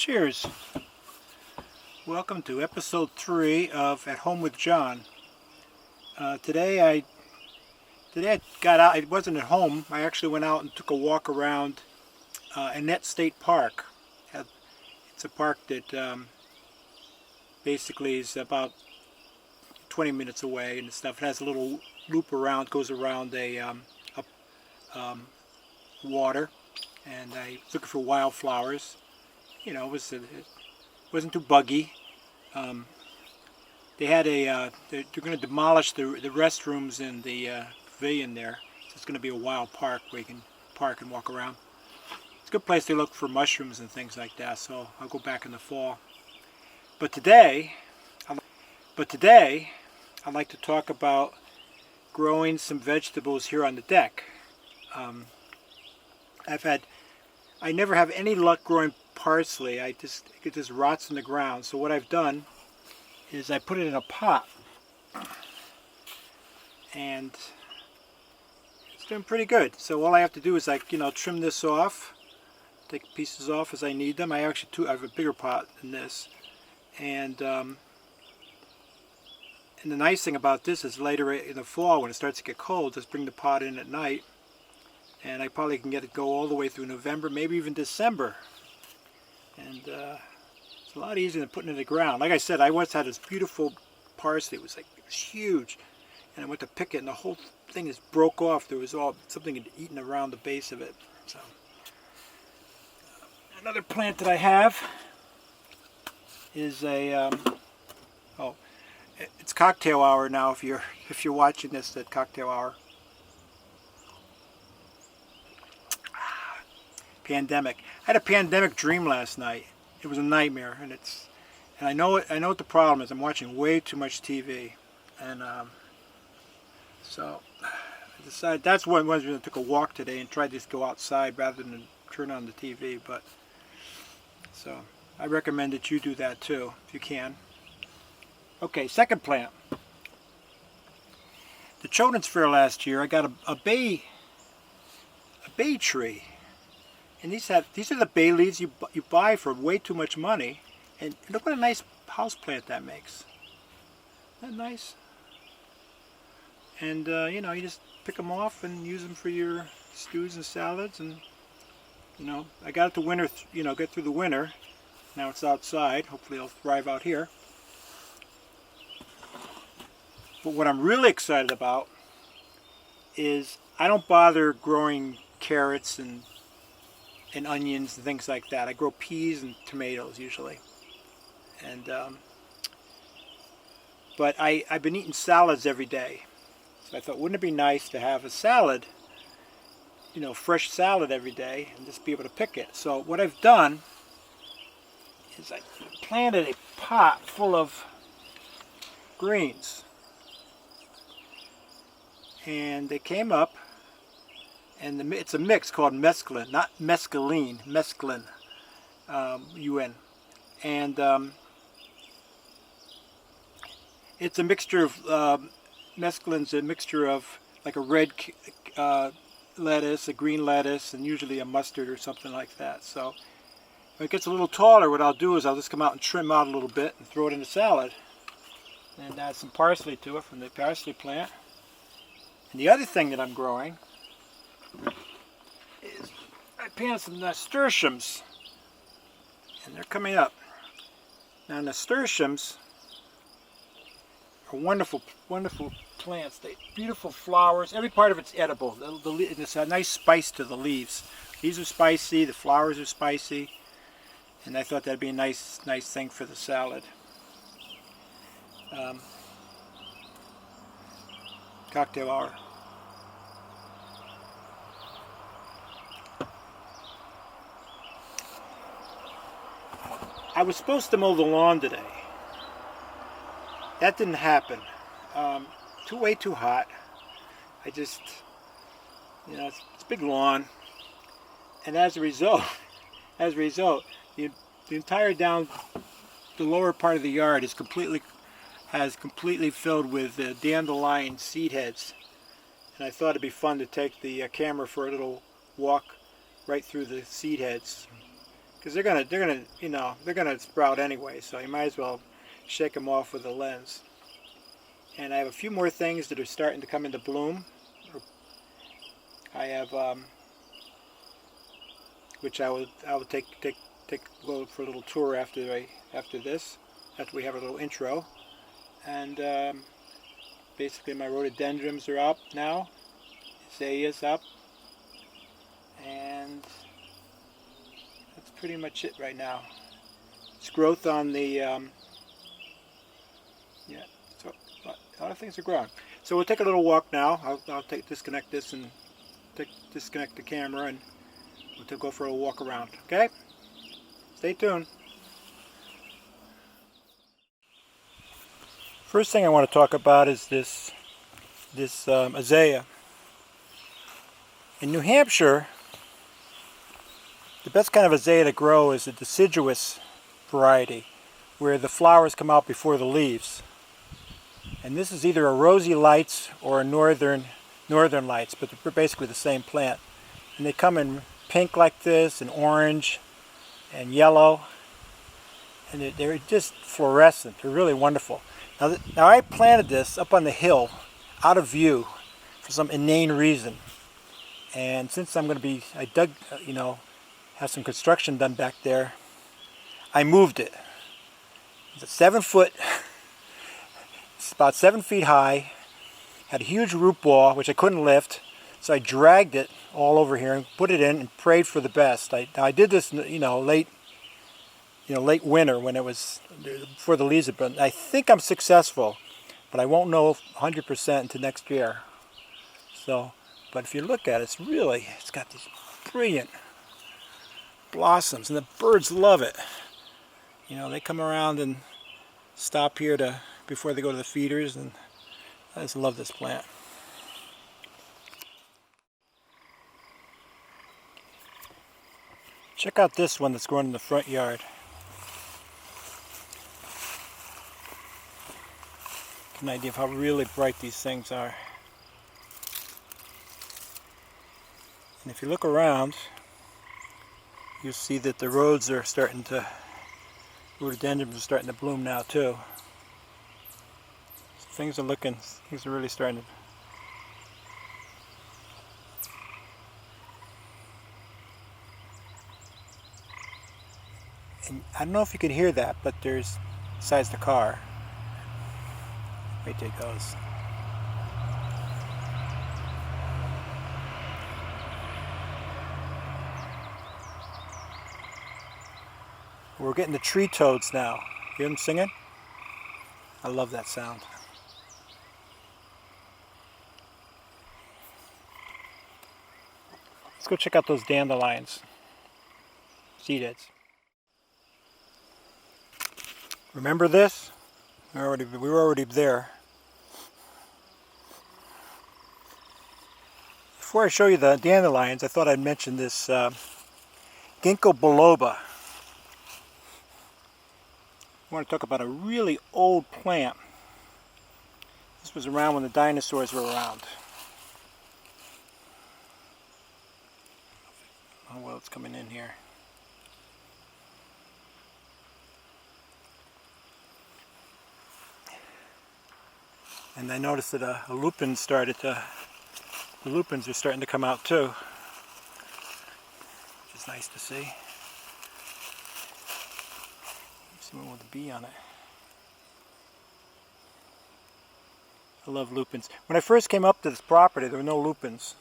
Cheers. Welcome to episode 3 of At Home with John. Today I got out. I wasn't at home. I actually went out and took a walk around Annette State Park. It's a park that basically is about 20 minutes away and stuff. It has a little loop around, goes around a water, and I was looking for wildflowers. You know, it wasn't too buggy. They had they're going to demolish the restrooms in the pavilion there. So it's going to be a wild park where you can park and walk around. It's a good place to look for mushrooms and things like that. So I'll go back in the fall. But today I'd like to talk about growing some vegetables here on the deck. I never have any luck growing parsley. It just rots in the ground. So what I've done is I put it in a pot, and it's doing pretty good. So all I have to do is trim this off, take pieces off as I need them. I have a bigger pot than this, and the nice thing about this is later in the fall when it starts to get cold, just bring the pot in at night, and I probably can get it go all the way through November, maybe even December. And it's a lot easier than putting it in the ground. Like I said, I once had this beautiful parsley. It was huge, and I went to pick it, and the whole thing just broke off. There was something eaten around the base of it. So another plant that I have is it's cocktail hour now. If you're watching this at cocktail hour. Pandemic. I had a pandemic dream last night. It was a nightmare, and I know what the problem is. I'm watching way too much TV, and so I decided that's one reason I took a walk today and tried to just go outside rather than turn on the TV. But so I recommend that you do that too if you can. Okay, second plant. The Children's Fair last year, I got a bay tree. And these are the bay leaves you buy for way too much money. And look what a nice house plant that makes. Isn't that nice? And you just pick them off and use them for your stews and salads. And I got it to winter. Get through the winter. Now it's outside. Hopefully it'll thrive out here. But what I'm really excited about is I don't bother growing carrots and onions and things like that. I grow peas and tomatoes usually. And but I've been eating salads every day. So I thought, wouldn't it be nice to have a salad, fresh salad every day, and just be able to pick it. So what I've done is I planted a pot full of greens. And they came up. And it's a mix called mesclun, not mescaline, mesclun, UN. And it's a mixture of, mesclun's a mixture of like a red lettuce, a green lettuce, and usually a mustard or something like that. So if it gets a little taller, what I'll do is I'll just come out and trim out a little bit and throw it in a salad. And add some parsley to it from the parsley plant. And the other thing that I'm growing is I planted some nasturtiums, and they're coming up. Now nasturtiums are wonderful, wonderful plants. Beautiful flowers. Every part of it's edible. It's a nice spice to the leaves. These are spicy. The flowers are spicy, and I thought that'd be a nice thing for the salad. Cocktail hour. I was supposed to mow the lawn today. That didn't happen. Way too hot. I just, it's a big lawn, and as a result, the entire the lower part of the yard is completely filled with dandelion seed heads. And I thought it'd be fun to take the camera for a little walk right through the seed heads. because they're gonna sprout anyway. So you might as well shake them off with a lens. And I have a few more things that are starting to come into bloom. I have, which I will take go for a little tour after this, after we have a little intro. And basically my rhododendrons are up now. Azalea's up, and that's pretty much it right now. It's growth on the yeah. So a lot of things are growing. So we'll take a little walk now. I'll disconnect this and disconnect the camera, and we'll go for a walk around. Okay? Stay tuned. First thing I want to talk about is this azalea. In New Hampshire, the best kind of azalea to grow is a deciduous variety, where the flowers come out before the leaves. And this is either a Rosy Lights or a Northern Lights, but they're basically the same plant. And they come in pink like this, and orange, and yellow, and they're just fluorescent. They're really wonderful. Now I planted this up on the hill, out of view, for some inane reason. And since I'm going to be, I dug, have some construction done back there, I moved it. It's a 7 foot, it's about 7 feet high, had a huge root ball which I couldn't lift, so I dragged it all over here and put it in and prayed for the best. I did this, late winter when it was before the leaves had been. I think I'm successful, but I won't know 100% until next year. So, but if you look at it, it's got these brilliant blossoms, and the birds love it. They come around and stop here before they go to the feeders, and I just love this plant. Check out this one that's growing in the front yard. Get an idea of how really bright these things are. And if you look around, you see that the rhododendrons are starting to bloom now too. So things are really starting to. And I don't know if you can hear that, but besides the car. Wait till it goes. We're getting the tree toads now. Hear them singing? I love that sound. Let's go check out those dandelions. Seed heads. Remember this? We were already there. Before I show you the dandelions, I thought I'd mention this ginkgo biloba. I want to talk about a really old plant. This was around when the dinosaurs were around. Oh well, it's coming in here. And I noticed that the lupins are starting to come out too, which is nice to see. See one with a bee on it. I love lupins. When I first came up to this property, there were no lupins.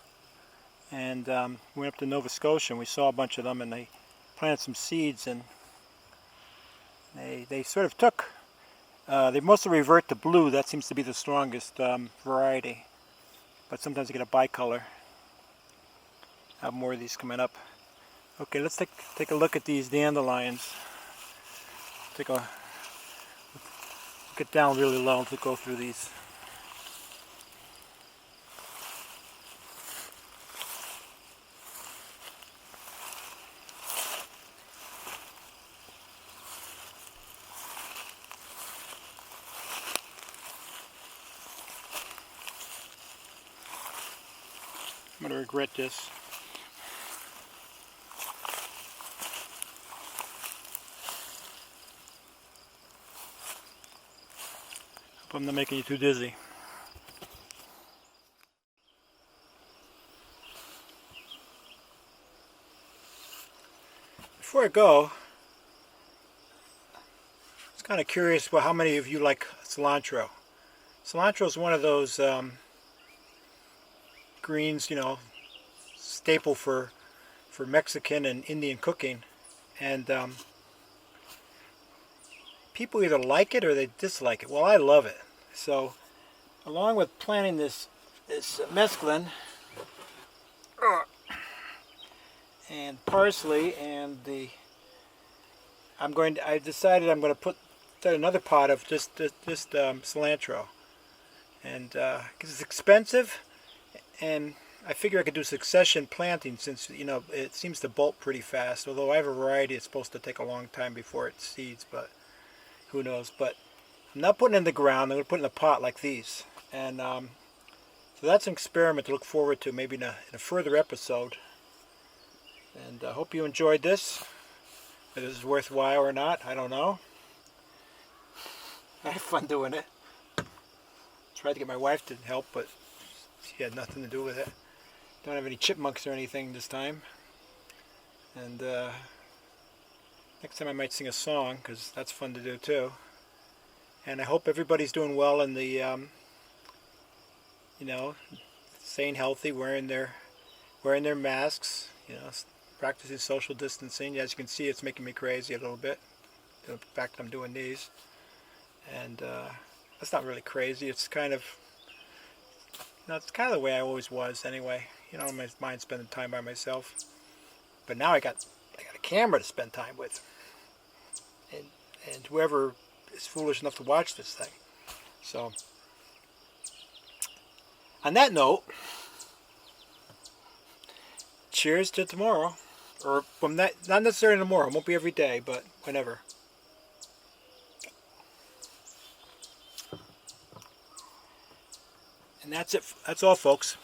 And we went up to Nova Scotia and we saw a bunch of them, and they planted some seeds, and they sort of took, they mostly revert to blue. That seems to be the strongest variety. But sometimes you get a bicolor. I have more of these coming up. Okay, let's take a look at these dandelions. Get down really low to go through these. I'm going to regret this. Hope I'm not making you too dizzy. Before I go, I was kind of curious about how many of you like cilantro. Cilantro is one of those greens, you know, staple for Mexican and Indian cooking, and people either like it or they dislike it. Well, I love it. So, along with planting this mesclun and parsley and I decided I'm going to put another pot of just cilantro, and because it's expensive, and I figure I could do succession planting since, you know, it seems to bolt pretty fast. Although I have a variety, it's supposed to take a long time before it seeds, but who knows. But I'm not putting it in the ground. I'm going to put it in a pot like these, and so that's an experiment to look forward to, maybe in a further episode. And I hope you enjoyed this. Whether this is worthwhile or not, I don't know. I had fun doing it. Tried to get my wife to help, but she had nothing to do with it. Don't have any chipmunks or anything this time. And next time I might sing a song, because that's fun to do too. And I hope everybody's doing well in the, you know, staying healthy, wearing their masks, you know, practicing social distancing. As you can see, it's making me crazy a little bit, the fact that I'm doing these. And that's not really crazy. It's kind of, you know, it's kind of the way I always was anyway. You know, I don't mind spending time by myself. But now I got a camera to spend time with. And whoever is foolish enough to watch this thing. So, on that note, cheers to tomorrow. Or from that, not necessarily tomorrow. It won't be every day, but whenever. And that's it. That's all, folks.